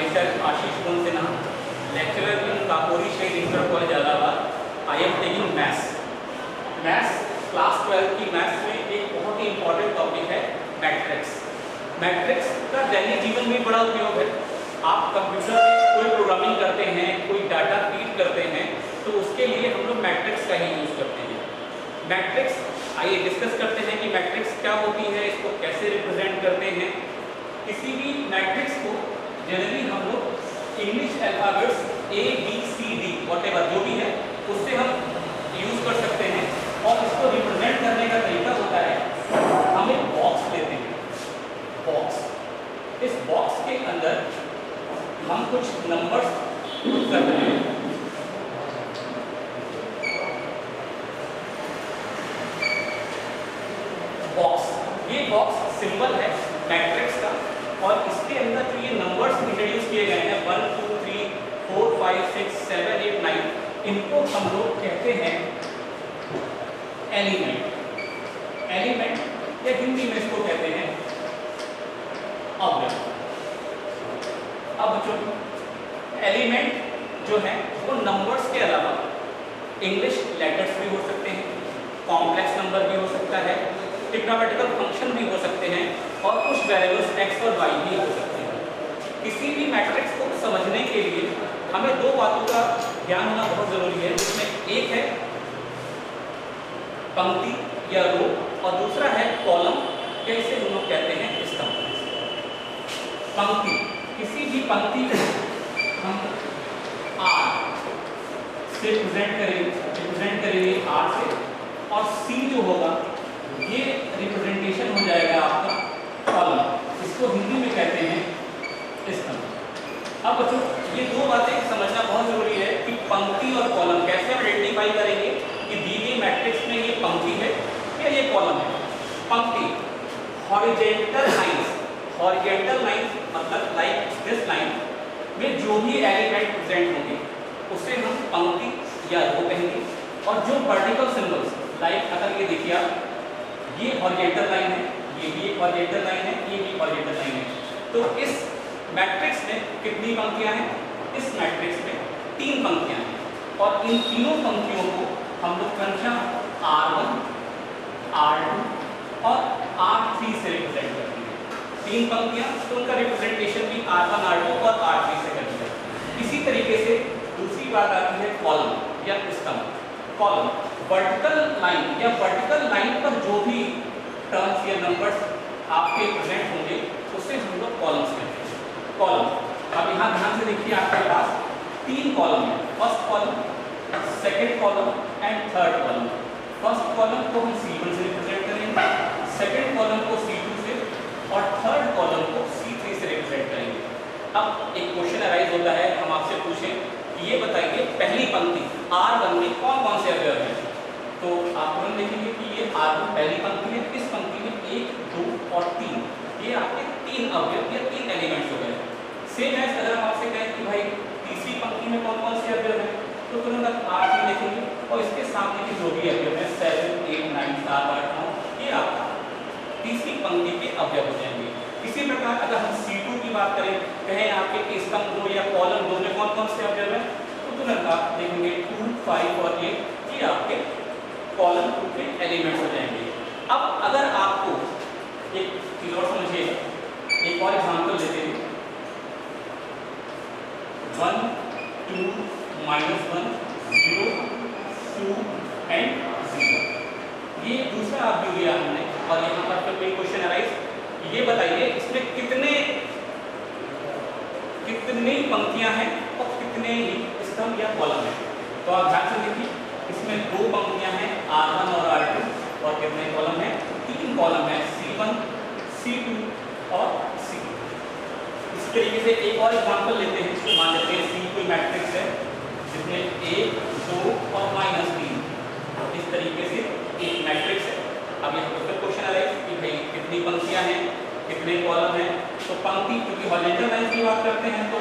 myself Ashish Sinha, lecturer in Kapuri State Inter College Allahabad. I am taking maths. Maths class 12 की maths में एक बहुत ही important topic है matrix. Matrix का दैनिक जीवन में बड़ा उपयोग है। आप कंप्यूटर में कोई प्रोग्रामिंग करते हैं, कोई डाटा फीड करते हैं, तो उसके लिए हम लोग मैट्रिक्स का ही यूज करते हैं। मैट्रिक्स, आइए डिस्कस करते हैं कि मैट्रिक्स क्या होती है, इसको कैसे रिप्रेजेंट करते हैं। किसी भी मैट्रिक्स को जनरली हम लोग इंग्लिश अल्फाबेट्स ABCD व्हाटएवर जो भी है उससे हम यूज कर सकते हैं। और इसको रिप्रेजेंट करने का तरीका होता है, हम एक बॉक्स लेते हैं, बॉक्स, इस बॉक्स के अंदर हम कुछ नंबर्स पुट करते हैं। बॉक्स, ये बॉक्स सिंबल है मैट्रिक्स का, और इसके अंदर जो ये नंबर्स इंट्रोड्यूस किए गए हैं 1 2 3 4 5 6 7 8 9, इनको हम लोग कहते हैं एलिमेंट। एलिमेंट या हिंदी में इसको कहते हैं अवयव। अब जो एलिमेंट जो है वो नंबर्स के अलावा इंग्लिश लेटर्स भी हो सकते हैं, कॉम्प्लेक्स नंबर भी हो सकता है, ट्रिग्नोमेट्रिकल फंक्शन भी हो सकते हैं, और कुछ वेरिएबल्स x और y भी हो सकते हैं। किसी भी मैट्रिक्स को समझने के लिए हमें दो बातों का ध्यान होना बहुत जरूरी है, जिसमें एक है पंक्ति या रो और दूसरा है कॉलम, या इसे हम लोग कहते हैं स्तंभ। पंक्ति, किसी भी पंक्ति को हम R से रिप्रेजेंट करेंगे R से, और C जो होगा ये रिप्रेजेंटेशन हो जाएगा आपका कॉलम, इसको हिंदी में कहते हैं स्तंभ। अब बच्चों ये दो बातें समझना बहुत जरूरी है कि पंक्ति और कॉलम कैसे हम आइडेंटिफाई करेंगे कि दी गई मैट्रिक्स में ये पंक्ति है या ये कॉलम है। पंक्ति, हॉरिजॉन्टल लाइंस, हॉरिजॉन्टल लाइंस मतलब लाइक दिस लाइन में जो भी एलिमेंट प्रेजेंट होंगे उसे हम पंक्ति या रो कहेंगे। और जो वर्टिकल सिंबल्स, लाइक अगर ये देखिए आप, ये हॉरिजॉन्टल लाइन है, ये भी एक हॉरिजॉन्टल लाइन है, ये भी हॉरिजॉन्टल लाइन है, तो इस मैट्रिक्स में कितनी पंक्तियां हैं? इस मैट्रिक्स में 3 पंक्तियां हैं, और इन तीनों पंक्तियों को हम लोग क्रमशः R1, R2 और R3 से रिप्रेजेंट करते हैं। 3 पंक्तियां, तो उनका रिप्रेजेंटेशन भी R1, R2 और R3 से करते हैं। इसी तरीके से दूसरी बात आती है कॉलम या स्तंभ। कॉलम, वर्टिकल लाइन या वर्टिकल लाइन पर जो भी टर्म्स या नंबर्स आपके प्रेजेंट होंगे उसे हम लोग कॉलम्स कहते हैं। कॉलम, अब यहाँ ध्यान से देखिए, आपके पास 3 कॉलम है, first column, second column and third column. First column को हम C1 से रिप्रेजेंट करेंगे, सेकंड कॉलम को C2 से, और थर्ड कॉलम को C3 से रिप्रेजेंट करेंगे। अब एक क्वेश्चन अराइज होता है, हम आपसे पूछें कि ये बताइए पहली पंक्ति R1 में कौन कौन से अवयव हैं? तो आप तुरंत देखेंगे कि ये R1 पहली पंक्ति है, इस पंक्ति में 1 2 और 3, ये आपके 3 अवयव या 3 एलिमेंट्स हो गए। सेम एज अगर हम आपसे कहें कि भाई तीसरी पंक्ति में कौन कौन से अवयव हैं, तो तुरंत आप R3 देखेंगे, और इसके सामने के जो भी अवयव हैं 7 8 9 7 8 9, ये आपका तीसरी पंक्ति के अवयव हो जाएंगे। इसी प्रकार अगर हम C2 की बात करें, कहें आपके स्तंभ 2 या कॉलम 2 में कौन कौन से अवयव हैं, तो तुरंत आप देखेंगे 2 5 और 8, ये आपके कॉलम 2 के एलिमेंट्स हो जाएंगे। अब अगर आपको एक चीज और समझिए, एक और एग्जांपल लेते हैं, 1 2 -1 0 2 एंड 0, ये दूसरा आप भी लिया हमने, और यहाँ पर फिर कोई क्वेश्चन अराइज, ये बताइए इसमें कितनी पंक्तियां हैं और कितने ही स्तंभ या कॉलम हैं? तो आप ध्यान से देखिए, इसमें 2 पंक्तियां हैं R1 और R2, और कितने कॉलम हैं? 3 कॉलम हैं, C1 C2 और C। इस तरीके से एक और एग्जांपल लेते हैं, मान लेते हैं C कोई मैट्रिक्स है जिसमें 1 2 और -3, इस तरीके से एक मैट्रिक्स है। अब यहाँ पर क्वेश्चन आ रहा है कि भाई कितनी पंक्तियां हैं, कितने कॉलम हैं? तो पंक्ति, क्योंकि हॉरिजॉन्टल लाइन की बात करते हैं, तो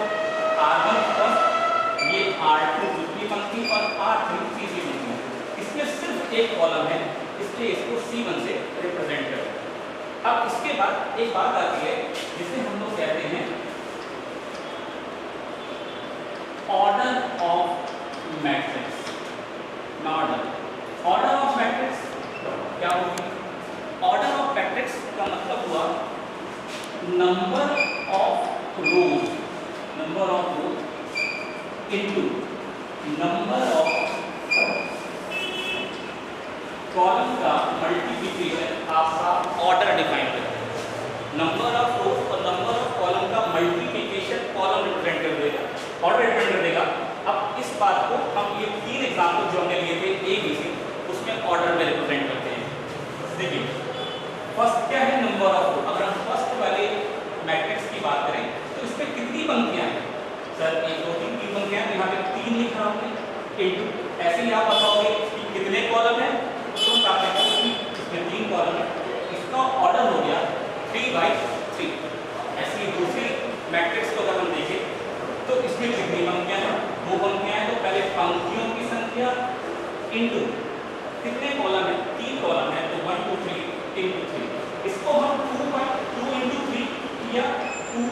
R1 फर्स्ट, ये R2 दूसरी पंक्ति, और R3 तीसरी पंक्ति। इसमें सिर्फ एक कॉलम है, इसलिए इसको C1 से रिप्रेजेंट करते हैं। अब इसके बाद एक बात आती है जिसे हम लोग कहते हैं number of rose into number of column का मल्टीप्लिकेशन आपका ऑर्डर डिफाइन करते हैं। नंबर ऑफ रोज और नंबर ऑफ कॉलम का मल्टीप्लिकेशन कॉलम रिप्रेजेंट कर देगा, ऑर्डर रिप्रेजेंट कर देगा। अब इस बात को हम ये 3 एग्जाम्पल जो हमने लिए थे ए बी सी, उसमें ऑर्डर में रिप्रेजेंट करते हैं। देखिए फर्स्ट क्या है, नंबर ऑफ रो। अगर हम फर्स्ट वाले मैट्रिक्स की बात करें तो इसमें कितनी पंक्तियां हैं? सर 1 2 3 3 पंक्तियां हैं, यहाँ पे 3 लिखा हमने इनटू, ऐसे ही आप बताओगे कि कितने कॉलम है, तो आप देखोगे इसमें 3 कॉलम है, इसका ऑर्डर हो गया 3 बाई 3। ऐसे ही दूसरी मैट्रिक्स को अगर हम देखें तो इसमें कितनी पंक्तियां हैं? 2 पंक्तियां हैं। तो पहले पंक्तियों की संख्या इनटू कितने कॉलम है? 3 कॉलम है, तो 1 2 3 इनटू 3। इसको हम 2 इनटू 3 या 2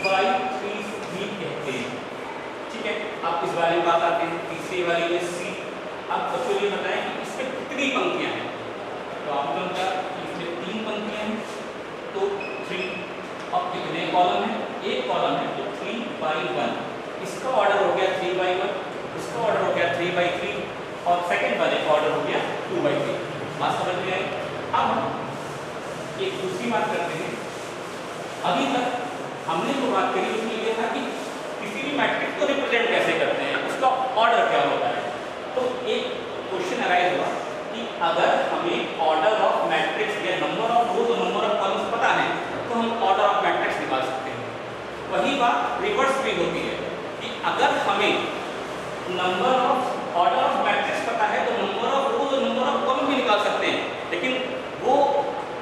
बाई 3 भी कहते हैं। ठीक है, अब इस वाले में बात आते हैं, तीसरे वाले में सी। अब बच्चों ये बताएं कि इसमें कितनी पंक्तियां हैं? तो आपको पता है कि इसमें 3 पंक्तियां हैं, तो 3। अब कितने कॉलम है? 1 कॉलम है, तो 3 बाई 1। इसका ऑर्डर हो गया 3 बाई 1, इसका ऑर्डर हो गया 3 बाई 3, और सेकंड वाले का ऑर्डर हो गया 2 बाई 3। बात समझ में आई? अब हम एक दूसरी बात करते हैं। अभी तक हमने जो बात करी उसमें यह था कि किसी भी मैट्रिक्स को रिप्रेजेंट कैसे करते हैं, उसका ऑर्डर क्या होता है। तो एक क्वेश्चन अराइज हुआ कि अगर हमें ऑर्डर ऑफ मैट्रिक्स या नंबर ऑफ रोज और नंबर ऑफ कॉलम्स पता है तो हम ऑर्डर ऑफ मैट्रिक्स निकाल सकते हैं। वही बात रिवर्स भी होती है कि अगर हमें number of order of matrix पता है तो नंबर ऑफ रोज और नंबर ऑफ कॉलम भी निकाल सकते हैं, लेकिन वो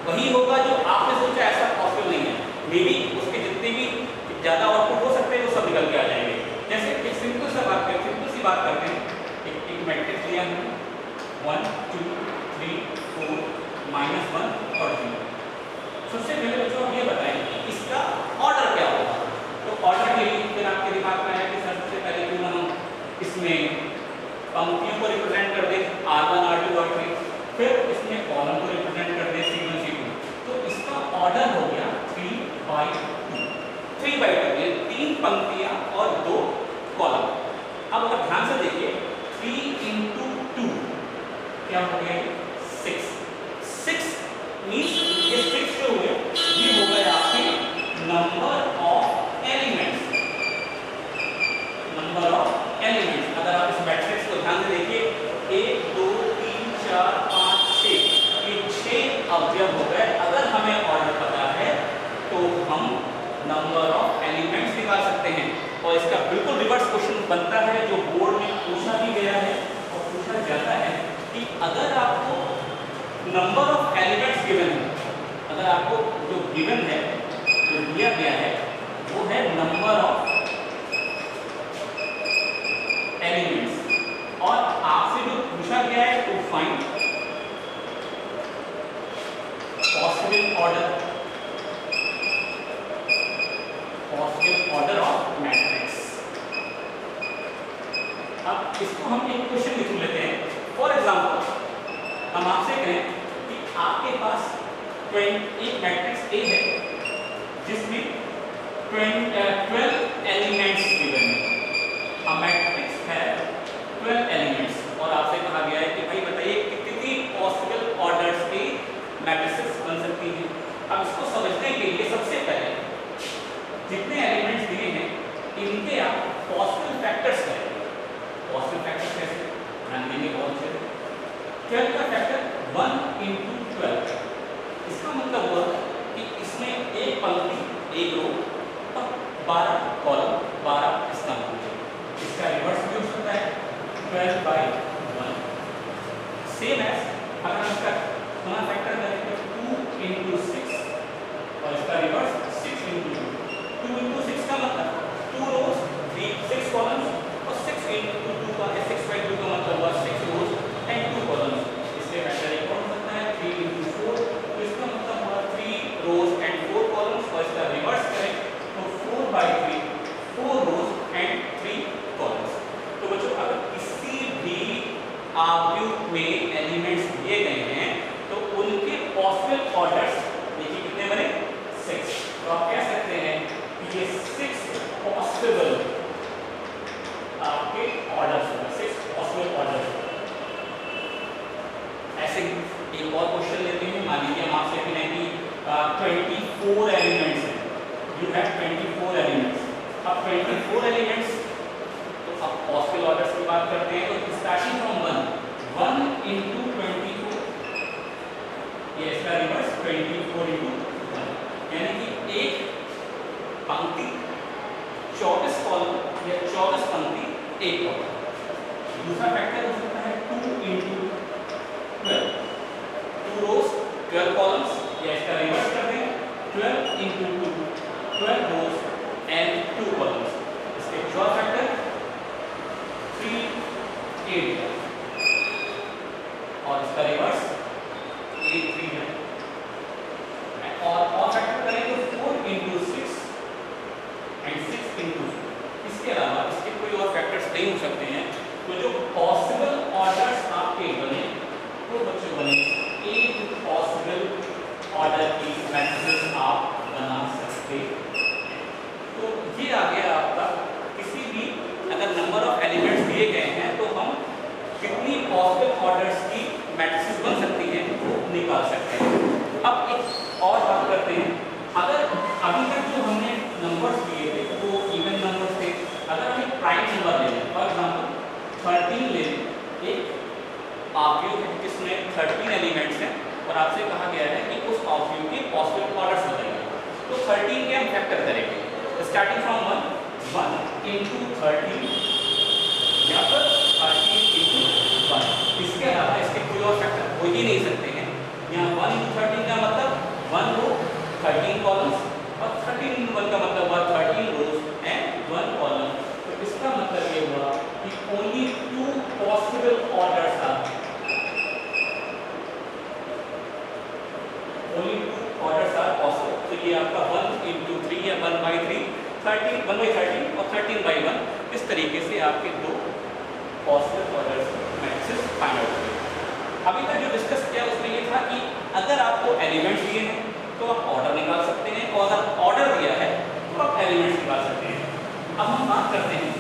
वही होगा जो आपने सोचा, ऐसा पॉसिबल नहीं है। मे बी उसके जितने भी ज़्यादा आउटपुट हो सकते हैं वो सब निकल के आ जाएंगे। जैसे एक सिंपल सी बात करते हैं। एक मैट्रिक्स लिया हमने 1 2 3 4 -1 और 0। सबसे पहले बच्चों आप ये बताएं कि इसका ऑर्डर क्या होगा। तो ऑर्डर के लिए फिर आपके दिमाग में आया कि सबसे पहले क्यों ना हम इसमें पंक्तियों को रिप्रेजेंट कर दें, R1 R2 R3, फिर इसमें कॉलम को रिप्रेजेंट कर दें C1 C2। तो इसका ऑर्डर हो गया 3 बाई 2। 3 बाई 2 ये 3 पंक्तियां और 2 कॉलम। अब अगर ध्यान से देखिए 3 इंटू 2 क्या हो गया? 6। 6 मीन्स ये 6 जो हुए ये हो गए आपके number of elements. Number of elements अगर आप इस मैट्रिक्स को ध्यान से देखिए 1 2 3 4 5 6, ये 6 अवयव हो गए। अगर हमें ऑर्डर पता है तो हम नंबर ऑफ एलिमेंट्स निकाल सकते हैं। और इसका बिल्कुल रिवर्स क्वेश्चन बनता है जो बोर्ड में पूछा भी गया है और पूछा जाता है कि अगर आपको नंबर ऑफ एलिमेंट्स गिवन है, अगर आपको जो गिवन है, जो दिया गया है वो है नंबर ऑफ एलिमेंट्स, और आपसे जो पूछा गया है to find possible order of matrix. अब इसको हम एक क्वेश्चन लिख लेते हैं। फॉर एग्जांपल हम आपसे कहें कि आपके पास एक मैट्रिक्स ए है जिसमें 12 एलिमेंट्स गिवन है। मैट्रिक्स है 12 एलिमेंट्स और आपसे कहा गया है कि भाई बताइए कितनी पॉसिबल ऑर्डर्स की मैट्रिसेस बन सकती हैं। अब इसको समझने के लिए सबसे पहले जितने एलिमेंट्स दिए हैं इनके आप पॉसिबल फैक्टर्स करें। पॉसिबल फैक्टर्स कैसे ध्यान देंगे? बहुत अच्छे। 12 का फैक्टर 1 इंटू 12, इसका मतलब हुआ कि इसमें एक पंक्ति एक रो और 12 कॉलम 12 स्तंभ होंगे। इसका रिवर्स भी हो सकता है 12 बाई 1। सेम एज अगर हम इसका पुनः फैक्टर करें तो 2 इंटू 6 और इसका रिवर्स 6 इंटू 2 इंटू 6 का मतलब 2 रोज 6 कॉलम्स और 6 इंटू 2 का 6 बाई 2 का मतलब हुआ 6 रोज एंड 2 कॉलम्स। इसलिए फैक्टर एक और हो सकता है 3 इंटू 4, तो इसका मतलब हुआ 3 रोज एंड 4 कॉलम्स। और इसका रिवर्स करें तो 4 बाई 3 4 रोज एंड 3 कॉलम्स। तो बच्चों अगर किसी भी आव्यूह में एलिमेंट्स दिए गए हैं तो उनके पॉसिबल ऑर्डर्स देखिए कितने बने? 6। पॉसिबल आपके ऑर्डर्स होगा, 6 पॉसिबल ऑर्डर्स। ऐसे एक और क्वेश्चन लेते हैं। मान लीजिए हम आपसे कहें कि 24 एलिमेंट्स हैं, यू हैव 24 एलिमेंट्स। अब 24 एलिमेंट्स, तो अब पॉसिबल ऑर्डर्स की बात करते हैं। तो स्टार्टिंग फ्रॉम 1 into 24, ये इसका रिवर्स 24 into 1, यानी कि एक पंक्ति 24 कॉलम या 24 पंक्ति एक कॉलम। दूसरा फैक्टर हो सकता है 2 into 12, 2 rows 12 कॉलम्स, या इसका रिवर्स कर दें 12 into 2, 12 rows and 2 कॉलम्स। इसके चौथा फैक्टर 3, 8 और इसका रिवर्स 8, 3 है। और फैक्टर करें तो 4 into 6 and 6 into 2। इसके अलावा इसके कोई और फैक्टर्स नहीं हो सकते हैं। तो जो पॉसिबल ऑर्डर्स आपके बने वो बच्चों बने 8 पॉसिबल ऑर्डर की मैट्रिसेस आप बना सकते हैं। तो ये आ गया आपका, किसी भी अगर नंबर ऑफ एलिमेंट्स दिए गए हैं तो हम कितनी पॉसिबल ऑर्डर्स की मैट्रिसेस बन सकती हैं वो निकाल सकते हैं। अब एक और बात करते हैं, अगर अभी तक जो हमने नंबर्स दिए थे वो इवन नंबर्स थे। अगर हम एक प्राइम नंबर ले लें, फॉर एग्जांपल 13 ले लें, एक ऑब्जेक्ट है जिसमें 13 एलिमेंट्स हैं और आपसे कहा गया है कि उस ऑब्जेक्ट के पॉसिबल ऑर्डर्स बताइए। तो 13 के हम फैक्टर करेंगे, स्टार्टिंग फ्रॉम 1 into 13 या फिर 13 into 1। इसके अलावा इसके कोई और फैक्टर हो ही नहीं सकते हैं। यहाँ 1 into 13 का मतलब 1 रो 13 कॉलम्स, और 13 into 1 का मतलब हुआ 13 रोज एंड 1 कॉलम। तो इसका मतलब ये हुआ कि only 2 possible orders are, only 2 orders are possible. तो ये आपका 1 into 3 या 1/3, 13 1/13 और 13/1, इस तरीके से आपके 2 possible orders matrices find out हुए। अभी तक जो डिस्कस किया उसमें ये था कि अगर आपको एलिमेंट्स दिए हैं तो आप ऑर्डर निकाल सकते हैं, और अगर ऑर्डर दिया है तो आप एलिमेंट्स निकाल सकते हैं। अब हम बात करते हैं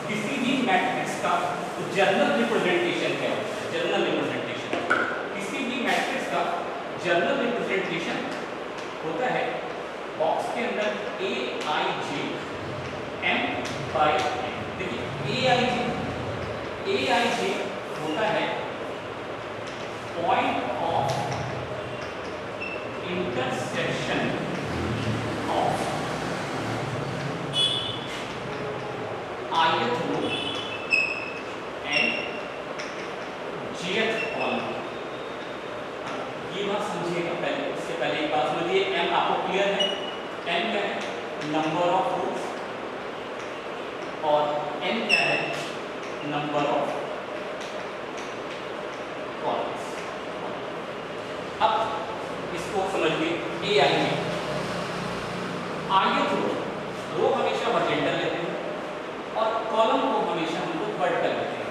किसी भी मैट्रिक्स का जनरल रिप्रेजेंटेशन क्या होता है। जनरल रिप्रेजेंटेशन, किसी भी मैट्रिक्स का जनरल रिप्रेजेंटेशन होता है बॉक्स के अंदर Aij m/n। देखिए Aij होता है point of intersection of ith row and jth column. ये बात समझिएगा पहले, उससे पहले एक बात समझिए, m आपको क्लियर है, m क्या है, नंबर ऑफ रोज, और n क्या है, नंबर ऑफ कॉलम्स। अब इसको समझिए, Ai में ith रो हमेशा वर्टिकल लेते हैं और कॉलम को हमेशा हम लोग वर्टिकल लेते हैं।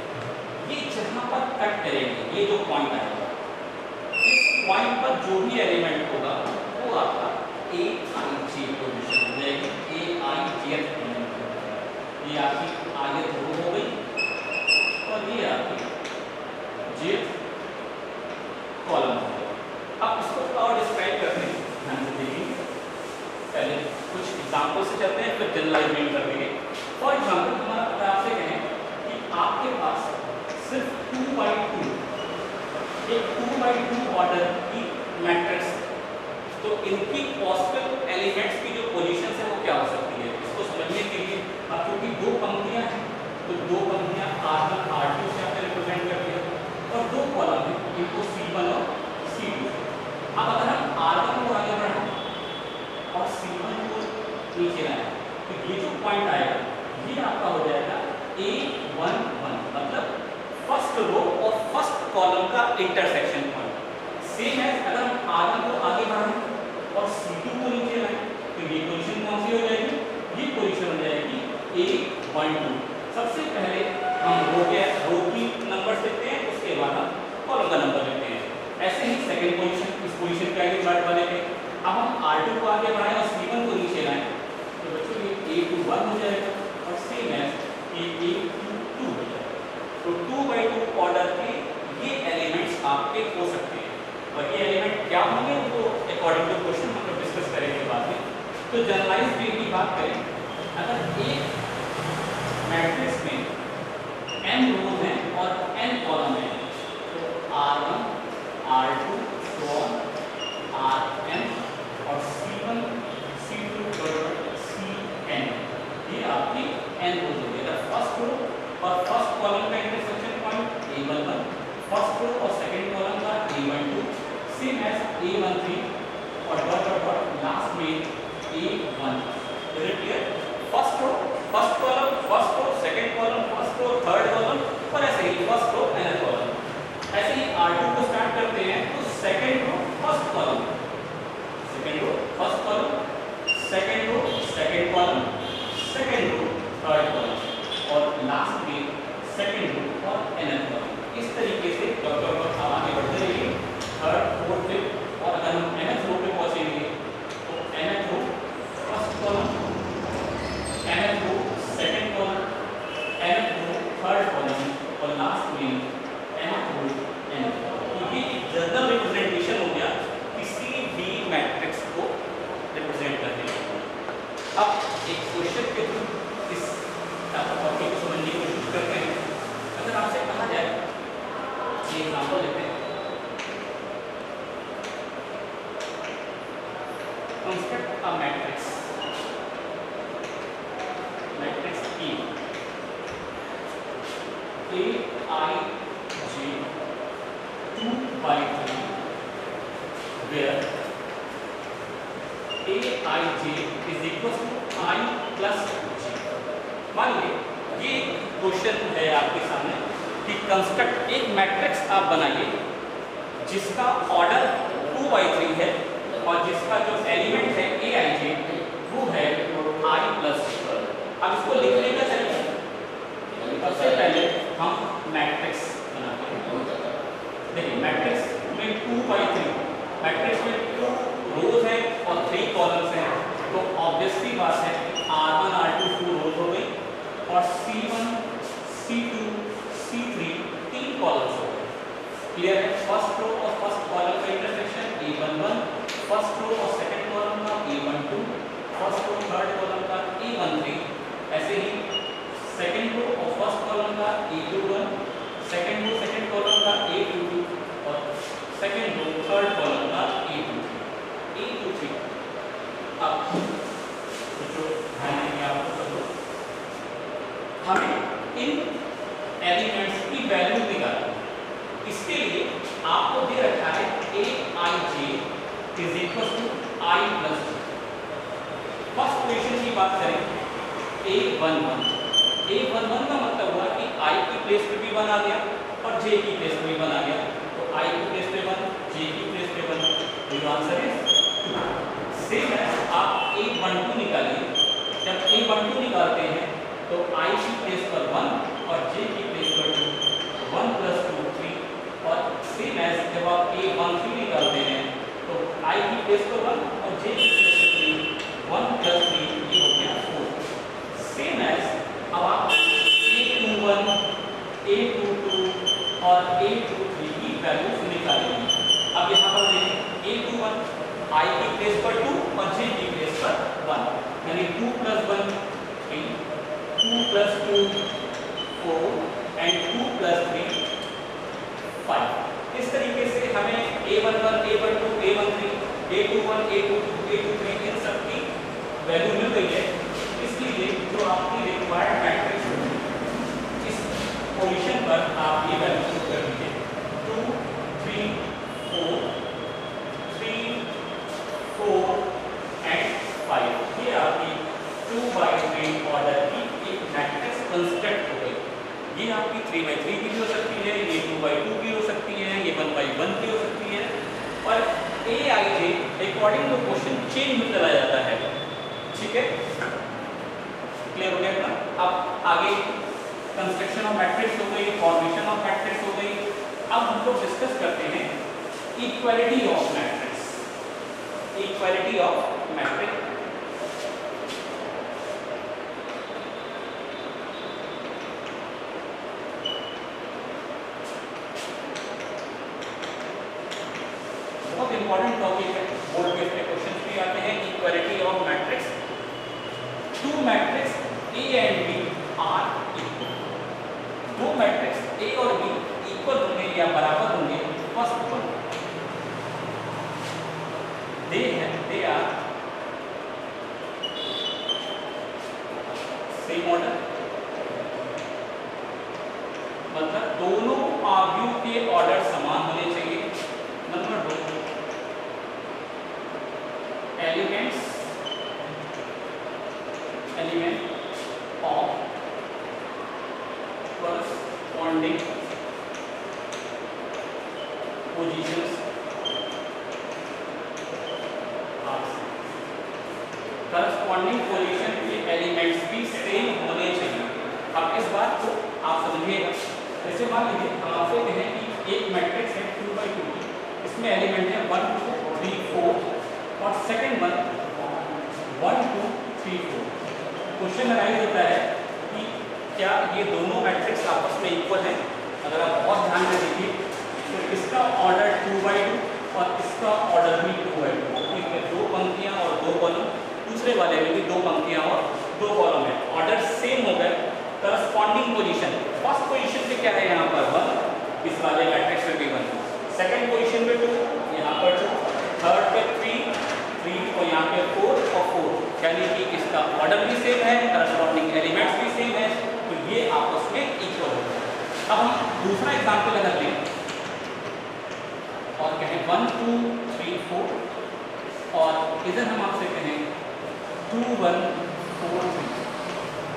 ये जहां पर कट करेंगे, ये जो पॉइंट आएगा, इस पॉइंट पर जो भी एलिमेंट होगा वो आपका Aij पोजीशन हो जाएगी, Aij ये आपकी ith रो हो गई और ये आपकी jth कॉलम हो गई। अब इसको थोड़ा और डिस्क्राइब करते हैं, ध्यान से देखिए। पहले कुछ एग्जाम्पल से चलते हैं, फिर जनरलाइज कर देंगे। फॉर एग्जाम्पल हमारा अगर आपसे कहें कि आपके पास सिर्फ 2/2 एक 2/2 ऑर्डर की मैट्रिक्स, तो इनकी पॉसिबल एलिमेंट्स की जो पोजीशन है वो क्या हो सकती है, इसको समझने के लिए अब क्योंकि 2 पंक्तियां हैं तो 2 पंक्तियां R1 R2 से आपने रिप्रेजेंट कर दिया, और 2 कॉलम है इनको C1 और C2। अब अगर हम R1 को आगे बढ़ाएं और C1 को नीचे लाएं तो ये जो पॉइंट आएगा ये आपका हो जाएगा A11, मतलब फर्स्ट रो और फर्स्ट कॉलम का इंटरसेक्शन पॉइंट। सेम है अगर हम R1 को आगे बढ़ाएं और C2 को नीचे लाएं तो ये पोजीशन कौन सी हो जाएगी, ये पोजीशन हो जाएगी A12। सबसे पहले हम रो की नंबर लेते हैं, उसके बाद हम कॉलम का नंबर लेते हैं। ऐसे ही सेकंड पोजीशन, इस पोजीशन का आगे चार्ट वाले पे अब हम R2 को आगे बढ़ाएं और C1 को नीचे लाएं तो बच्चों ये A21 हो जाएगा। एलिमेंट्स आपके हो सकते हैं, और ये एलिमेंट क्या होंगे वो अकॉर्डिंग टू क्वेश्चन हम लोग डिस्कस करेंगे बाद में। तो जनरलाइज वे की बात करें, अगर एक मैट्रिक्स में n रोज हैं और n कॉलम हैं, तो R1 R2 so on Rn और C1 C2 Cn, ये आपकी n रोज होगी। अगर फर्स्ट रो और फर्स्ट कॉलम का intersection point A11, first row और सेकंड कॉलम का A12 सेम एज A13 और डॉट डॉट डॉट लास्ट में A1। Is it clear? First row first column, first row second column, first row third column, और ऐसे ही first row nth column. ऐसे ही R2 को start करते हैं तो second row first column, second row first column, second row second column, second row third column और लास्ट में सेकंड रो और nth कॉलम। इस तरीके से डॉक्टर आप आगे बढ़ते रहिए, थर्ड फोर्थ फिफ्थ, और अगर हम nth रो पे पहुंचेंगे तो nth row first column, nth row second column, nth row third column और लास्ट में nth रो nth। तो ये जनरल रिप्रेजेंटेशन हो गया किसी भी मैट्रिक्स को रिप्रेजेंट करने का। अब एक क्वेश्चन के थ्रू इस टॉपिक को समझने की कोशिश करते हैं। अगर आपसे कहा जाए, ये एग्जांपल लेते हैं, construct a matrix E Aij 2 by 3 where Aij is equal to I plus J। मान लीजिए ये क्वेश्चन है आपके सामने कि कंस्ट्रक्ट एक मैट्रिक्स आप बनाइए जिसका ऑर्डर 2 by 3 है और जिसका जो एलिमेंट है Aij वो है I plus J। अब इसको लिखने का तरीका, सबसे पहले हम मैट्रिक्स बनाते हैं। देखिए मैट्रिक्स में 2 by 3, मैट्रिक्स में 2 रोज है और 3 कॉलम्स हैं, तो ऑब्वियसली बात है R1 R2 2 रोज हो गई और C1 C2 C3 3 कॉलम्स हो गए। क्लियर है? फर्स्ट रो और फर्स्ट कॉलम का इंटरसेक्शन A11, फर्स्ट रो और सेकंड कॉलम का A12, first row third column का A13, ऐसे ही सेकंड रो और फर्स्ट कॉलम का A21, second row second column का A22 और सेकंड रो थर्ड कॉलम का A23। अब जो ध्यान देंगे आपको सब लोग, हमें इन एलिमेंट्स की वैल्यू निकालनी है। इसके लिए आपको दे रखा है Aij is equal to I plus J। First question की बात करें A11 का मतलब हुआ कि I की प्लेस पे भी 1 आ गया और J की प्लेस पे भी 1 आ गया, तो I की प्लेस पे 1, J की प्लेस पे 1, तो आंसर इज 2। सेम है, आप A12 निकालिए, जब A12 निकालते हैं तो I की प्लेस पर 1 और J की प्लेस पर 2, 1 प्लस 2 3, और सेम है जब आप A13 निकालते हैं तो I की प्लेस पर 1 और J की प्लेस पर 3, 1 प्लस 3 ये हो गया 4। सेम है, अब आप A21, A22 और A23 की वैल्यूज निकालेंगे। अब यहाँ पर देखें A21 I की प्लेस पर 2 और J की प्लेस पर 1, यानी 2 प्लस 1 3, 2 प्लस 2 4 एंड 2 प्लस 3 5। इस तरीके से हमें A11, A12, A13, A21, A22, A23 इन सब की वैल्यू मिल गई है। इसलिए जो आपकी रिक्वायर्ड मैट्रिक्स इस पोजीशन पर आप ये वैल्यू पुट कर दीजिए 2 3 4 3 4 एंड 5। ये आपकी 2 by 3 ऑर्डर की एक मैट्रिक्स कंस्ट्रक्ट हो गई। ये आपकी 3 by 3 की भी हो सकती है, ये 2 by 2 की हो सकती है, ये 1 by 1 की हो सकती है, और Aij according to question change होता जाता है। ठीक है, क्लियर हो गया ना? अब आगे कंस्ट्रक्शन ऑफ मैट्रिक्स हो गई, फॉर्मेशन ऑफ मैट्रिक्स हो गई। अब हम लोग डिस्कस करते हैं equality of matrix. Equality of matrix to matrix A and B are equal, दो मैट्रिक्स ए और बी इक्वल होंगे या बराबर होंगे। First one, they are same order, मतलब दोनों आव्यूह के ऑर्डर समान होने चाहिए। Number 2, element of corresponding positions corresponding position के एलिमेंट्स भी सेम होने चाहिए। अब इस बात को आप समझिएगा, जैसे मान लीजिए हम आपसे कहें कि एक मैट्रिक्स है 2x2, इसमें एलिमेंट है 1 2 3 4 और सेकंड वन 1 2 3 4। क्वेश्चन अराइज होता है कि क्या ये दोनों मैट्रिक्स आपस में इक्वल है। अगर आप बहुत ध्यान से देखिए तो इसका ऑर्डर 2x2 और इसका ऑर्डर भी 2x2, इसमें दो पंक्तियां और दो कॉलम, दूसरे वाले में भी दो पंक्तियां और दो कॉलम है, ऑर्डर सेम हो गए। करस्पॉन्डिंग पोजीशन, फर्स्ट पोजीशन पे क्या है यहाँ पर 1, इस वाले मैट्रिक्स में भी 1, सेकंड पोजीशन पे 2, यहाँ पर 2, थर्ड पे 3 और यहाँ पे 4 और 4, यानी कि इसका ऑर्डर भी सेम है, करस्पॉन्डिंग एलिमेंट्स भी सेम है, तो ये आपस में इक्वल हो गए। अब हम दूसरा एग्जाम्पल अगर लें और कहें 1 2 3 4 और इधर हम आपसे कहें 2 1 4 3,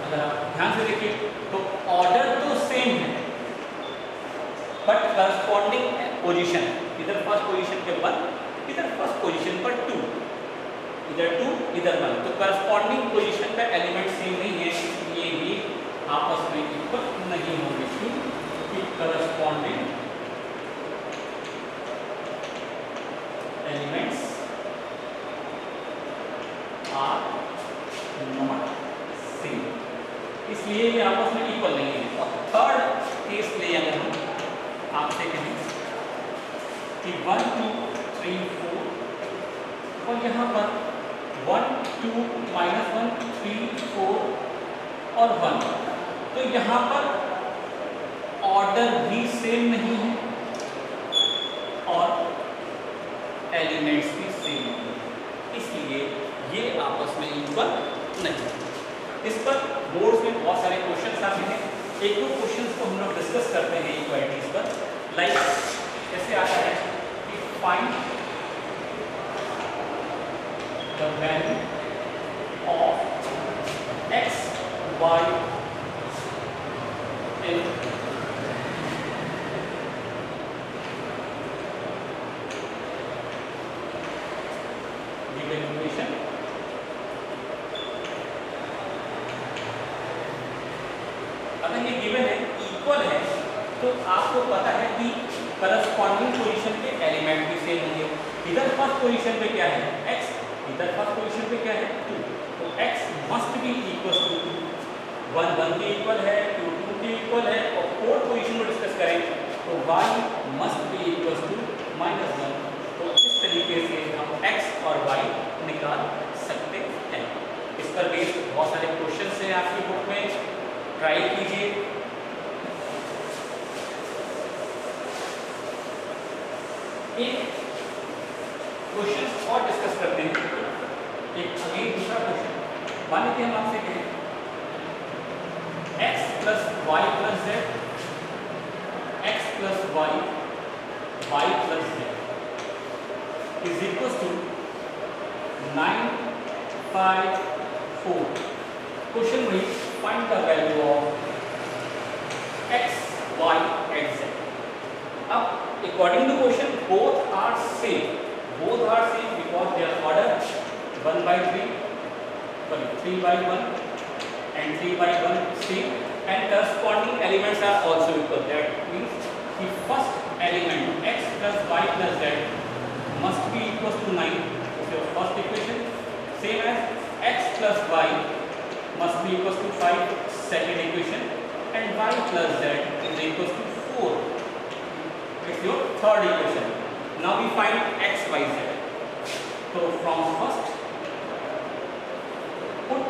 अगर आप ध्यान से देखिए तो ऑर्डर तो सेम है बट करस्पॉन्डिंग पोजीशन, इधर फर्स्ट पोजीशन पे 1, इधर फर्स्ट पोजीशन पर 2, इधर 2 इधर 1, तो करस्पॉन्डिंग पोजीशन का एलिमेंट सेम नहीं है, ये भी आपस में इक्वल नहीं होंगे क्योंकि corresponding elements are not same, इसलिए ये आपस में इक्वल नहीं है। और थर्ड केस ले अगर हम आपसे कहें कि 1 2 3 4 और यहाँ पर 1 2 -1 3 4 और 1, तो यहाँ पर ऑर्डर भी सेम नहीं है और एलिमेंट्स भी सेम नहीं है, इसलिए ये आपस में इक्वल नहीं। इस पर बोर्ड्स में बहुत सारे क्वेश्चंस आते हैं, एक दो क्वेश्चंस को हम लोग डिस्कस करते हैं इक्वालिटीज पर। लाइक कैसे आता है कि find the value of x y in given equation। अगर ये गिवन है इक्वल है तो आपको पता है कि करस्पॉन्डिंग पोजीशन के एलिमेंट भी सेम होंगे। इधर फर्स्ट पोजीशन पे क्या है x, इधर फर्स्ट पोजीशन पे क्या है 2, तो x must be equal to 2, 1 1 के इक्वल है, 2 2 के इक्वल है, और फोर्थ पोजीशन को डिस्कस करें तो y must be equal to -1। तो इस तरीके से हम x और y निकाल सकते हैं। इस पर बेस्ड बहुत सारे क्वेश्चंस हैं आपकी बुक में, ट्राई कीजिए। एक क्वेश्चन और डिस्कस करते हैं, एक अगेन दूसरा क्वेश्चन। मान लीजिए हम आपसे कहें x + y + z, x + y, y + z is equals to 9 5 4। Question वही, find the value of x y and z। अब according to question both are same because their order 1/3 sorry 3/1 and 3/1 same and corresponding elements are also equal। That means the first element x + y + z must be equal to 9, is your first equation, same as x + y must be equal to 5, second equation, and y + z is equal to 4, it's your third equation। Now we find x y z। So from first put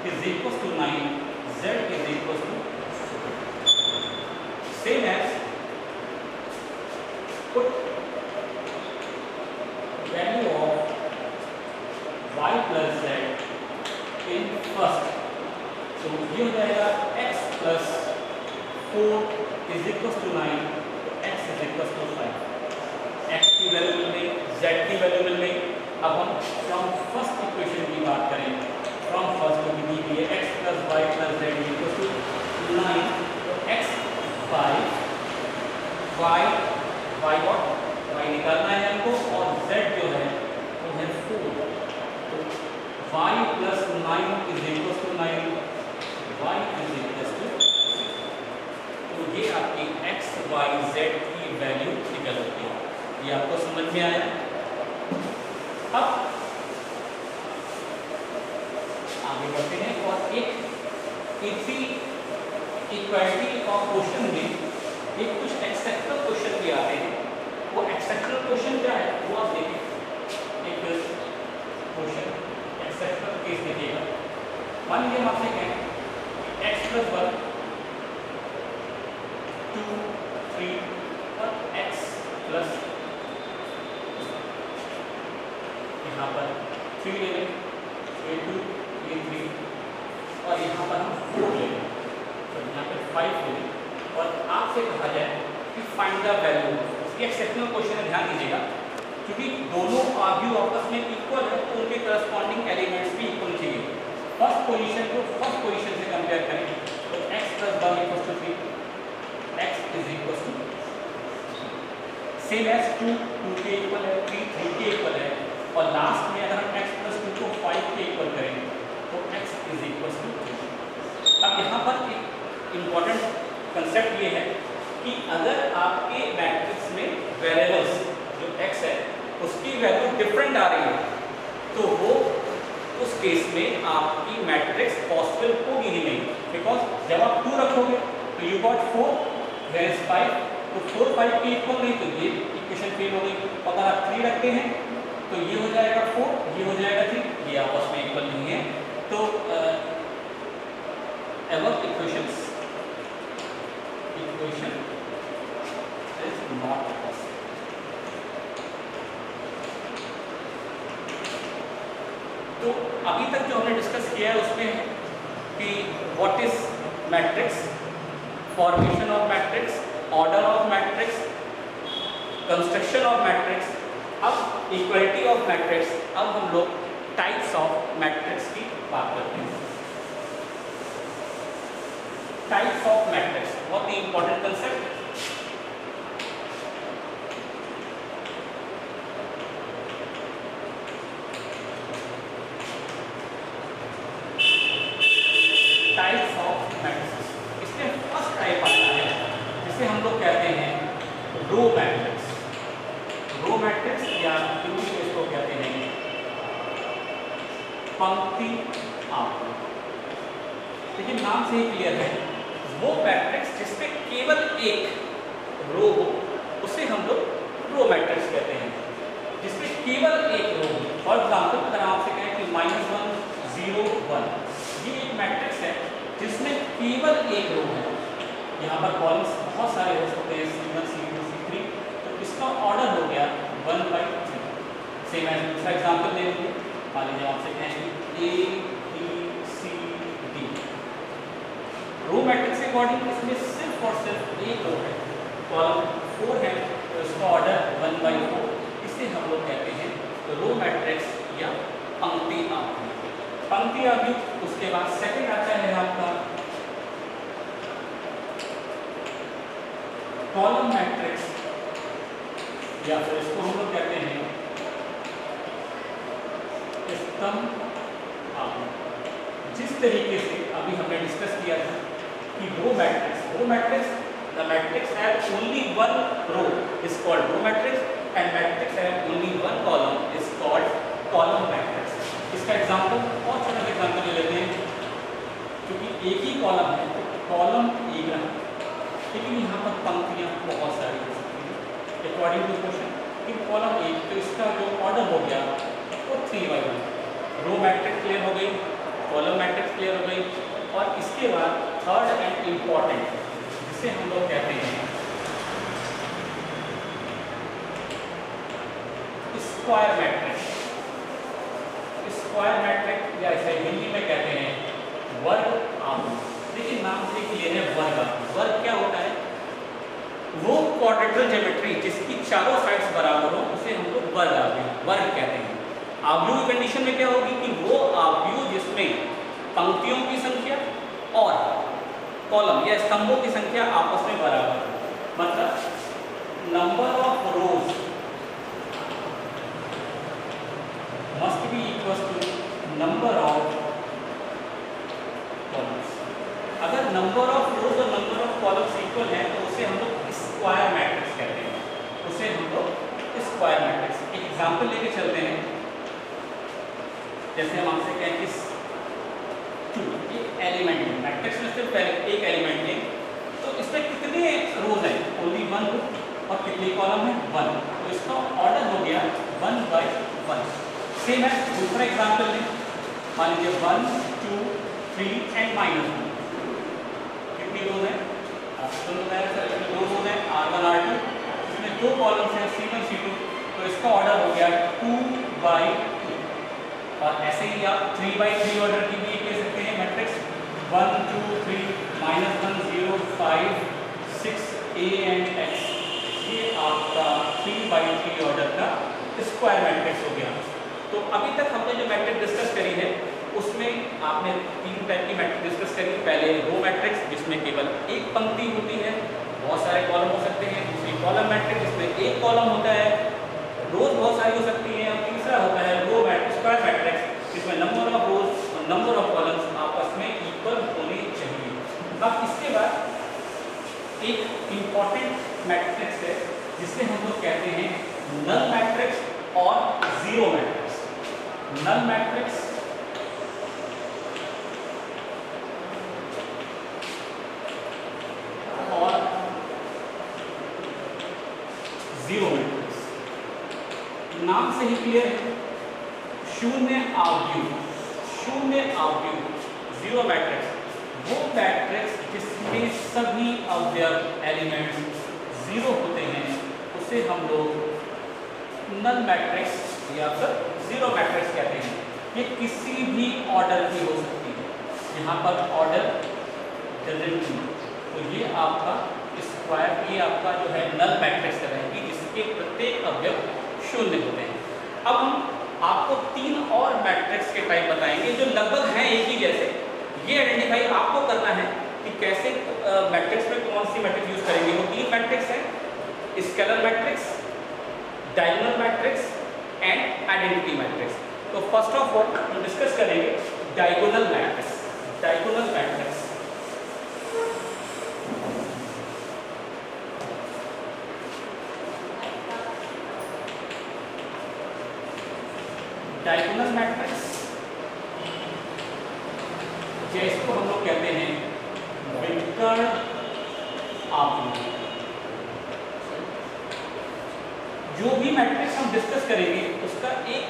is equals to 9, z is equals to same as put value of y plus z in first, तो ये हो जाएगा x plus 4 is equals to 9, x is equals to 5, x की value मिल गई, z की value मिल गई। अब हम फ्रॉम फर्स्ट इक्वेशन की बात करें, फ्रॉम फर्स्ट जो दी गई है x plus y plus z equals to 9, तो x 5, y निकालना है हमको, और z जो है वो है 4, तो y plus 9 is equals to 9, y is equals to 6, तो ये आपकी x y z की वैल्यू निकल होती है। ये आपको समझ में आया? अब आगे बढ़ते हैं और एक इसी इक्वालिटी ऑफ क्वेश्चन में एक कुछ एक्सेप्शनल क्वेश्चन भी आते हैं। वो एक्सेप्शनल क्वेश्चन क्या है वो आप देखें। एक क्वेश्चन एक्सेप्शनल केस देखिएगा। मान लीजिए हम आपसे कहें x plus 1, 2, 3 और x plus यहाँ पर 3 ले लें, ये 2, ये 3 और यहाँ पर हम 4 ले लें, तो यहाँ पर 5 ले लें और आपसे कहा जाए कि फाइंड द वैल्यू। ये एक्सेप्शनल क्वेश्चन है, ध्यान दीजिएगा, क्योंकि दोनों आर्ग्यू आपस में इक्वल है तो उनके करस्पॉन्डिंग एलिमेंट्स भी इक्वल चाहिए। फर्स्ट पोजीशन को फर्स्ट पोजीशन से कंपेयर करें तो x plus 1 equals to 3, x is equals to same as 2 के इक्वल है, 3 के इक्वल है, और लास्ट में अगर हम x plus 2 को 5 के इक्वल करें तो x is equals to 2। अब यहाँ पर एक इम्पॉर्टेंट कंसेप्ट ये है कि अगर आपके मैट्रिक्स में वेरिएबल्स जो x है उसकी वैल्यू डिफरेंट आ रही है तो वो उस केस में आपकी मैट्रिक्स पॉसिबल होगी ही नहीं, बिकॉज जब आप 2 रखोगे तो यू गॉट 4 वेयर इज 5, तो 4 5 के इक्वल नहीं तो ये इक्वेशन फेल हो गई। अगर आप 3 रखते हैं तो ये हो जाएगा 4, ये हो जाएगा 3, ये आपस में इक्वल नहीं है, तो ever equation is not possible. तो अभी तक जो हमने डिस्कस किया है उसमें कि what is matrix, formation of matrix, order of matrix, construction of matrix, अब इक्वालिटी ऑफ मैट्रिक्स। अब हम लोग टाइप्स ऑफ मैट्रिक्स की बात करते हैं। टाइप्स ऑफ मैट्रिक्स बहुत ही important concept. Types of matrix, इसमें फर्स्ट टाइप आता है जिसे हम लोग कहते हैं रो मैट्रिक्स। रो मैट्रिक्स या इंग्लिश में इसको कहते हैं पंक्ति आकृति। लेकिन नाम से ही क्लियर है, वो मैट्रिक्स जिसमें केवल एक रो हो उसे हम लोग रो मैट्रिक्स कहते हैं। जिसमें केवल एक रो हो, फॉर एग्जाम्पल अगर आपसे कहें कि -1 0 1, ये एक मैट्रिक्स है जिसमें केवल एक रो है। यहाँ पर कॉलम्स बहुत सारे हो सकते हैं, C1 C2 C3, तो इसका ऑर्डर हो गया 1/3। सेम एज दूसरा एग्जाम्पल ले लीजिए, मान लीजिए आपसे कहें A B C D। Row matrix के अकॉर्डिंग इसमें सिर्फ और सिर्फ एक रो है, कॉलम 4 है तो इसका ऑर्डर 1/4, इसे हम लोग कहते हैं रो मैट्रिक्स या पंक्ति आकृति। पंक्ति आकृति, उसके बाद सेकंड आता है आपका कॉलम मैट्रिक्स, या फिर इसको हम लोग कहते हैं स्तंभ आकृति। जिस तरीके से अभी हमने डिस्कस किया था कि row matrix the matrix have only one row is called row matrix and matrix have only one column is called column matrix. इसका एग्जांपल बहुत छोटा एग्जांपल ले लेते हैं, क्योंकि एक ही कॉलम है तो कॉलम एक रहा, लेकिन यहाँ पर पंक्तियाँ बहुत सारी हो सकती हैं अकॉर्डिंग टू क्वेश्चन। कि कॉलम एक तो इसका जो ऑर्डर हो गया वो 3/1। रो मैट्रिक्स क्लियर हो गई, कॉलम मैट्रिक्स मैट्रिक्स क्लियर हो गई। और इसके बाद थर्ड एंड इम्पॉर्टेंट जिसे हम लोग कहते हैं स्क्वायर मैट्रिक्स। स्क्वायर मैट्रिक्स या इसे हिंदी में कहते हैं वर्ग आव्यूह। देखिए नाम से क्लियर है, वर्ग आव्यूह। वर्ग क्या होता है? वो क्वाड्रेटरल ज्योमेट्री जिसकी चारों साइड्स बराबर हो उसे हम लोग वर्ग आव्यूह वर्ग कहते हैं। आव्यूह की कंडीशन में क्या होगी कि वो आव्यूह जिसमें पंक्तियों की संख्या और कॉलम या स्तंभों की संख्या आपस में बराबर हो। मतलब number of rose must be equal to number of columns। अगर नंबर ऑफ रोज और नंबर ऑफ कॉलम्स इक्वल है तो उसे हम लोग स्क्वायर मैट्रिक्स कहते हैं। उसे हम लोग स्क्वायर मैट्रिक्स। एक एग्जांपल लेके चलते हैं। जैसे हम आपसे कहें कि एलिमेंट है मैट्रिक्स में, सिर्फ एक एलिमेंट है तो इसमें कितने रोज हैं? ओनली वन रो। और कितने कॉलम है? वन। तो इसका ऑर्डर हो गया 1/1। सेम है दूसरा एग्जांपल लें। मान लीजिए 1 2 3 एंड -1। कितनी रोज है? आपको बताया सर इसमें 2 रोज है R1 R2। इसमें 2 कॉलम्स हैं C1 C2। तो इसका ऑर्डर हो गया 2/2। और ऐसे ही आप 3/3 ऑर्डर की भी कह सकते हैं मैट्रिक्स 1 2 3 -1 0 5 6 A एंड X। ये आपका 3/3 ऑर्डर का स्क्वायर मैट्रिक्स हो गया। तो अभी तक हमने जो मैट्रिक्स डिस्कस करी है उसमें आपने 3 टाइप की मैट्रिक्स डिस्कस करी। पहले रो मैट्रिक्स जिसमें केवल एक पंक्ति होती है, बहुत सारे कॉलम हो सकते हैं। दूसरी कॉलम मैट्रिक्स जिसमें एक कॉलम होता है, रोज बहुत सारी हो सकती हैं। और तीसरा होता है रो मैट्रिक्स स्क्वायर मैट्रिक्स जिसमें नंबर ऑफ रोज और नंबर ऑफ कॉलम्स आपस में इक्वल होने चाहिए। अब इसके बाद एक इंपॉर्टेंट मैट्रिक्स है जिसे हम लोग कहते हैं नल मैट्रिक्स और जीरो मैट्रिक्स। नल मैट्रिक्स और जीरो मैट्रिक्स। नाम से ही क्लियर है, शून्य आव्यूह। शून्य आव्यूह जीरो मैट्रिक्स वो मैट्रिक्स जिसमें सभी अवयव एलिमेंट्स जीरो होते हैं उसे हम लोग नल मैट्रिक्स या फिर जीरो मैट्रिक्स कहते हैं। ये किसी भी ऑर्डर की हो सकती है। यहाँ पर ऑर्डर डजंट मीन, तो ये आपका स्क्वायर, ये आपका जो है नल मैट्रिक्स रहेगी जिसके प्रत्येक अवयव शून्य होते हैं। अब हम आपको 3 और मैट्रिक्स के टाइप बताएंगे जो लगभग हैं एक ही जैसे। ये आइडेंटिफाई आपको करना है कि कैसे मैट्रिक्स में कौन सी मैट्रिक्स यूज करेंगे। वो 3 मैट्रिक्स हैं, scalar matrix, diagonal matrix and identity matrix. तो फर्स्ट ऑफ ऑल हम डिस्कस करेंगे diagonal matrix. Diagonal matrix diagonal matrix जिसको हम लोग कहते हैं विकर्ण आव्यूह। जो भी मैट्रिक्स हम डिस्कस करेंगे उसका एक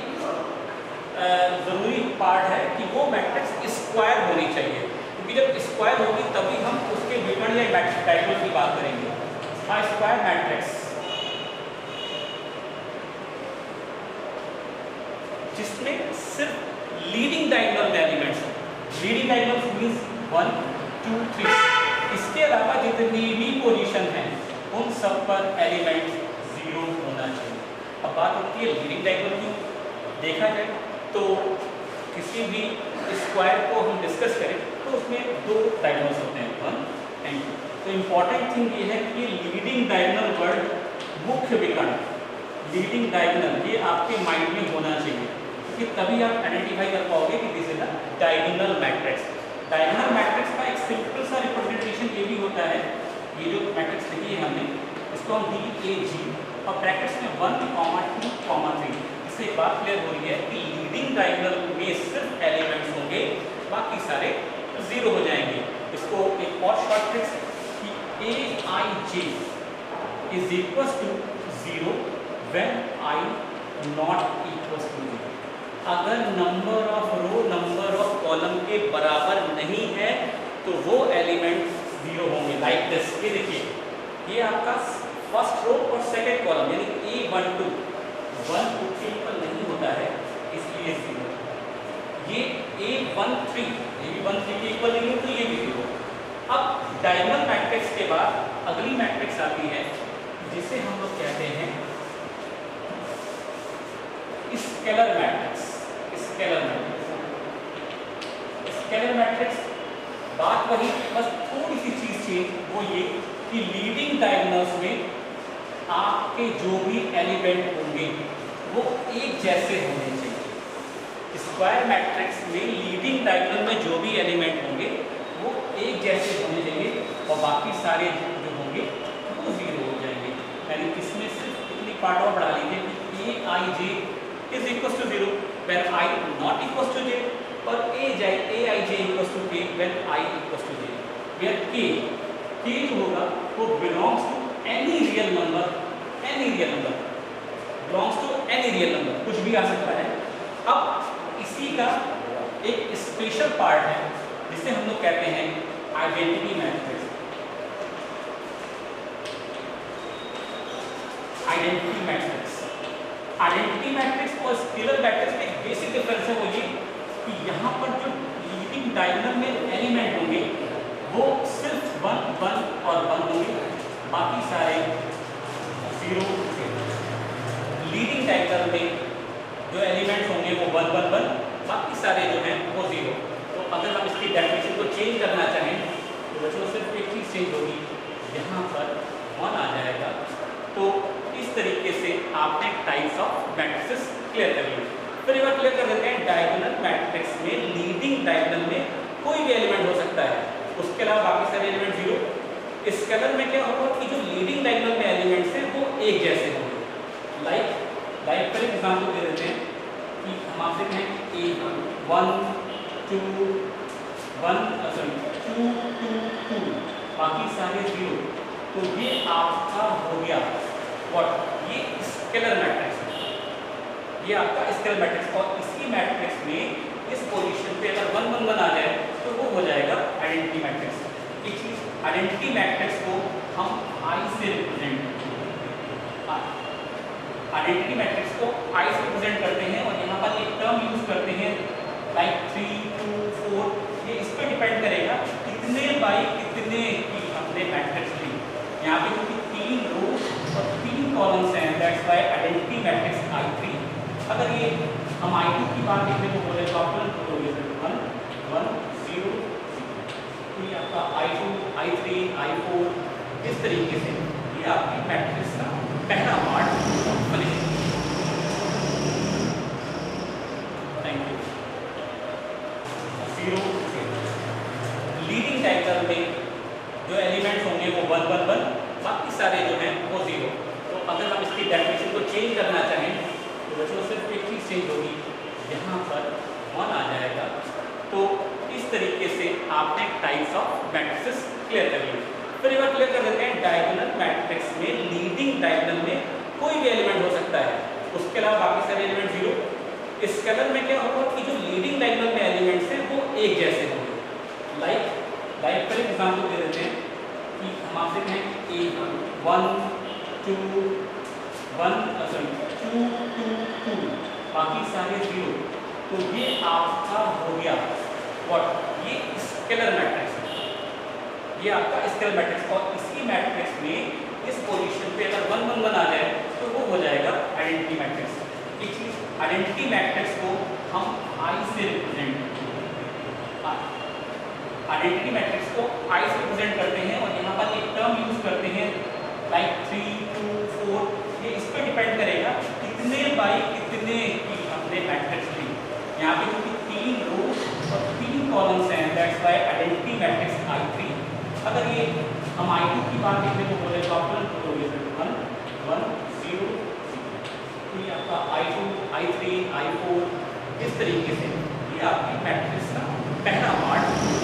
जरूरी पार्ट है कि वो मैट्रिक्स स्क्वायर होनी चाहिए, क्योंकि जब स्क्वायर होगी तभी हम उसके विकर्ण या डायगोनल की बात करेंगे। स्क्वायर मैट्रिक्स जिसमें सिर्फ leading diagonal elements, leading diagonals means 1 2 3, इसके अलावा जितनी भी पोजीशन है उन सब पर एलिमेंट 0 होना चाहिए। अब बात होती है लीडिंग डायगोनल की। देखा जाए तो किसी भी स्क्वायर को हम डिस्कस करें तो उसमें 2 डायगोनल्स होते हैं, 1 एंड 2। तो इम्पॉर्टेंट थिंग ये है कि लीडिंग डायगोनल वर्ड मुख्य विकर्ण, लीडिंग डायगोनल ये आपके माइंड में होना चाहिए, क्योंकि तभी आप आइडेंटिफाई कर पाओगे कि this is a diagonal matrix. Diagonal matrix का एक सिंपल सा रिप्रेजेंटेशन ये भी होता है, ये जो मैट्रिक्स लिखी है हमने इसको हम DAG और ब्रैकेट्स में 1, 2, 3। इससे एक बात क्लियर हो रही है कि लीडिंग डायगोनल में सिर्फ एलिमेंट्स होंगे, बाकी सारे 0 हो जाएंगे। इसको एक और शॉर्ट ट्रिक्स कि AIJ is equal to 0 when I not equal to 0। अगर number of row number of column के के बराबर नहीं है तो वो एलिमेंट जीरो होंगे। लाइक दिस, ये देखिए, ये आपका फर्स्ट रो और सेकंड कॉलम यानी A12 1 2 के इक्वल नहीं होता है, इसलिए जीरो। ये A13 ये भी 1 3 के इक्वल नहीं है तो ये भी जीरो। अब डायगोनल मैट्रिक्स के बाद अगली मैट्रिक्स आती है जिसे हम लोग कहते हैं scalar matrix. Scalar matrix, scalar matrix बात वही, बस थोड़ी सी चीज चेंज, वो ये कि लीडिंग डायगोनल्स में आपके जो भी एलिमेंट होंगे वो एक जैसे होने चाहिए। स्क्वायर मैट्रिक्स में लीडिंग डायगोनल में जो भी एलिमेंट होंगे वो एक जैसे होने चाहिए और बाकी सारे जो होंगे वो जीरो हो जाएंगे। यानी इसमें सिर्फ इतनी पार्ट और बढ़ा लीजिए कि Aij is equals to 0 when I not equals to j, और Aij equals to k when I equals to j, where k जो होगा वो belongs to any real number, belongs to any real number, कुछ भी आ सकता है। अब इसी का एक स्पेशल पार्ट है जिसे हम लोग कहते हैं identity matrix. Identity matrix, identity matrix और स्केलर मैट्रिक्स में एक बेसिक डिफरेंस है वो ये कि यहाँ पर जो लीडिंग डायगोनल में एलिमेंट होंगे वो सिर्फ 1 1 और 1 होंगे, बाकी सारे 0 लीडिंग डायगोनल में जो एलिमेंट्स होंगे वो 1 1 1, बाकी सारे जो हैं वो 0। तो अगर हम इसकी डेफिनेशन को चेंज करना चाहें तो बच्चों सिर्फ एक चीज चेंज होगी, यहाँ पर 1 आ जाएगा। तो इस तरीके से आपने टाइप्स ऑफ मैट्रिसेस क्लियर कर लिए। फिर एक बार क्लियर कर देते हैं, डायगोनल मैट्रिक्स में लीडिंग डायगोनल में कोई भी एलिमेंट हो सकता है, उसके अलावा बाकी सारे एलिमेंट जीरो। स्केलर में क्या होगा कि जो लीडिंग डायगोनल में एलिमेंट्स हैं वो एक जैसे होंगे। लाइक पर एग्जांपल दे देते हैं कि हम आपसे कहें A1 2 2 2 बाकी सारे जीरो, तो ये आपका हो गया व्हाट, ये स्केलर मैट्रिक्स, ये आपका स्केलर मैट्रिक्स। और इसी मैट्रिक्स में इस पोजीशन पे अगर 1 1 1 आ जाए तो वो हो जाएगा आइडेंटिटी मैट्रिक्स। एक चीज, आइडेंटिटी मैट्रिक्स को हम I से रिप्रेजेंट करते हैं, आइडेंटिटी मैट्रिक्स को I से रिप्रेजेंट करते हैं और यहाँ पर एक टर्म यूज करते हैं लाइक 3 2 4। ये इस पर डिपेंड करेगा कितने बाई कितने की हमने मैट्रिक्स ली। यहाँ पे क्योंकि 3 रो और 3 कॉलम्स हैं, that's why identity matrix I3। अगर ये हम I2 की बात देखने को बोले तो आप तुरंत बोलोगे 1 1 0, तो ये आपका I2 I3 I4 इस तरीके से ये आपकी मैट्रिक्स का पहला पार्ट बनेगा। Thank you. 0 लीडिंग डायगोनल में जो एलिमेंट्स होंगे वो 1 1 1, बाकी सारे जो हैं वो 0। तो अगर हम इसकी डेफिनेशन को चेंज करना चाहें तो बच्चों सिर्फ एक चीज चेंज होगी, यहाँ पर 1 आ जाएगा। तो इस तरीके से आपने टाइप्स ऑफ मैट्रिसेस क्लियर कर लिए। फिर एक बार क्लियर कर देते हैं, डायगोनल मैट्रिक्स में लीडिंग डायगोनल में कोई भी एलिमेंट हो सकता है, उसके अलावा बाकी सारे एलिमेंट 0। स्केलर में क्या होगा कि जो लीडिंग डायगोनल में एलिमेंट्स हैं वो एक जैसे होंगे। लाइक पर एग्जांपल दे देते हैं कि हम आपसे कहें A1 2 2 2 बाकी सारे 0, तो ये आपका हो गया व्हाट, ये स्केलर मैट्रिक्स, ये आपका स्केलर मैट्रिक्स। और इसी मैट्रिक्स में इस पोजीशन पे अगर 1 1 1 आ जाए तो वो हो जाएगा आइडेंटिटी मैट्रिक्स। एक चीज, आइडेंटिटी मैट्रिक्स को हम I से रिप्रेजेंट करते हैं, आइडेंटिटी मैट्रिक्स को I से रिप्रेजेंट करते हैं और यहाँ पर एक टर्म यूज करते हैं लाइक 3 2 4। ये इस पर डिपेंड करेगा कितने बाई कितने की हमने मैट्रिक्स ली। यहाँ पे क्योंकि 3 रो और 3 कॉलम्स हैं, that's why identity matrix I3। अगर ये हम I2 की बात देखने को बोले तो आप तुरंत बोलोगे 1 1 0, तो ये आपका I2 I3 I4 इस तरीके से ये आपकी मैट्रिक्स का पहला पार्ट